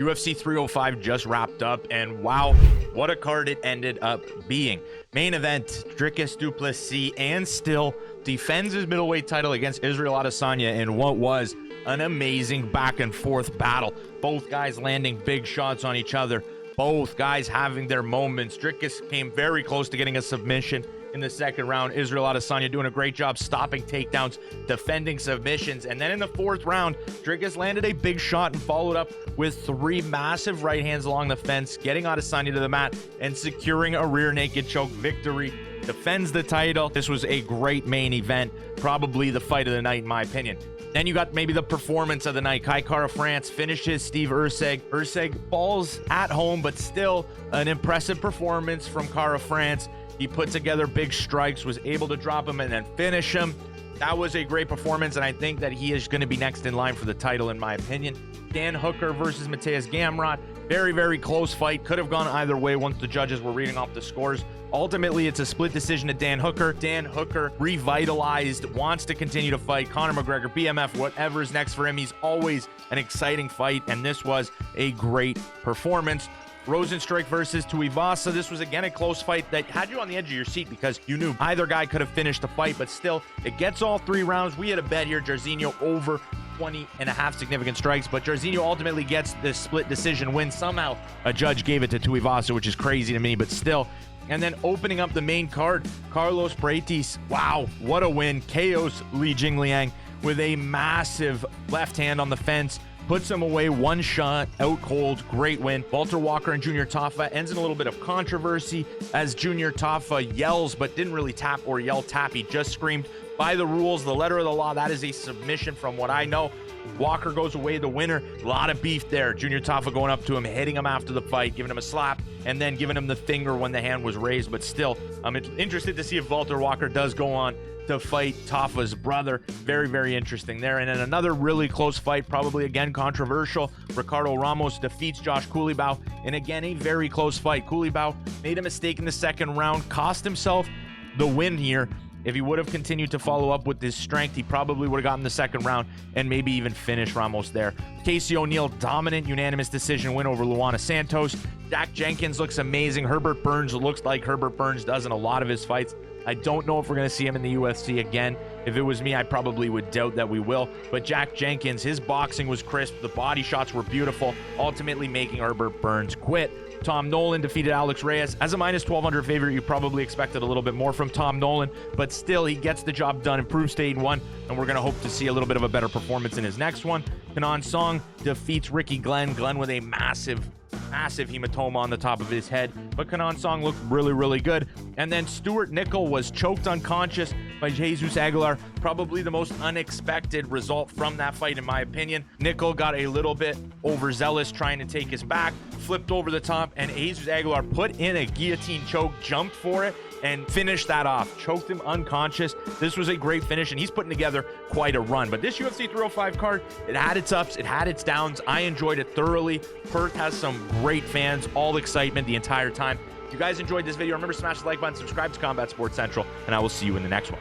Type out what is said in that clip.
UFC 305 just wrapped up, and wow, what a card it ended up being. Main event, Dricus du Plessis, and still defends his middleweight title against Israel Adesanya in what was an amazing back and forth battle. Both guys landing big shots on each other, both guys having their moments. Dricus came very close to getting a submission in the second round. Israel Adesanya doing a great job stopping takedowns, defending submissions, and then in the fourth round, Dricus landed a big shot and followed up with three massive right hands along the fence, getting Adesanya to the mat and securing a rear naked choke victory. Defends the title. This was a great main event, probably the fight of the night in my opinion. Then you got maybe the performance of the night. Kara France finishes Steve Erceg. Erceg falls at home, but still an impressive performance from Kara France. He put together big strikes, was able to drop him and then finish him. That was a great performance, and I think that he is going to be next in line for the title, in my opinion. Dan Hooker versus Mateusz Gamrot. Very, very close fight. Could have gone either way once the judges were reading off the scores. Ultimately, it's a split decision to Dan Hooker. Dan Hooker revitalized, wants to continue to fight. Conor McGregor, BMF, whatever is next for him. He's always an exciting fight, and this was a great performance. Rozenstruik versus Tuivasa. This was again a close fight that had you on the edge of your seat because you knew either guy could have finished the fight, but still, it gets all three rounds. We had a bet here, Jairzinho over 20.5 significant strikes, but Jairzinho ultimately gets this split decision win. Somehow a judge gave it to Tuivasa, which is crazy to me, but still. And then opening up the main card, Carlos Prates. Wow, what a win. KO's Jingliang with a massive left hand on the fence. Puts him away, one shot, out cold, great win. Valter Walker and Junior Tafa ends in a little bit of controversy as Junior Tafa yells, but didn't really tap or yell tap. He just screamed, by the rules, the letter of the law, that is a submission from what I know. Walker goes away the winner. A lot of beef there. Junior Tafa going up to him, hitting him after the fight, giving him a slap, and then giving him the finger when the hand was raised. But still, I'm interested to see if Valter Walker does go on to fight Tafa's brother. Very, very interesting there. And then another really close fight, probably again controversial. Ricardo Ramos defeats Josh Culibao, and again a very close fight. Culibao made a mistake in the second round, cost himself the win here. If he would have continued to follow up with his strength, he probably would have gotten the second round and maybe even finished Ramos there. Casey O'Neill, dominant unanimous decision win over Luana Santos. Jenkins looks amazing. Herbert Burns looks like Herbert Burns does in a lot of his fights. I don't know if we're going to see him in the UFC again. If it was me, I probably would doubt that we will. But Jenkins, his boxing was crisp. The body shots were beautiful, ultimately making Herbert Burns quit. Tom Nolan defeated Alex Reyes. As a minus 1,200 favorite, you probably expected a little bit more from Tom Nolan, but still, he gets the job done, improves to 8-1, and we're going to hope to see a little bit of a better performance in his next one. Kenan Song defeats Ricky Glenn. Glenn with a massive hematoma on the top of his head, but Kenan Song looked really, really good. And then Stuart Nickel was choked unconscious by Jesus Aguilar. Probably the most unexpected result from that fight, in my opinion. Nickel got a little bit overzealous trying to take his back, flipped over the top, and Jesus Aguilar put in a guillotine choke, jumped for it, and finished that off. Choked him unconscious. This was a great finish, and he's putting together quite a run. But this UFC 305 card, it had its ups, it had its downs. I enjoyed it thoroughly. Perth has some great fans, all excitement the entire time. If you guys enjoyed this video, remember to smash the like button, subscribe to Combat Sports Central, and I will see you in the next one.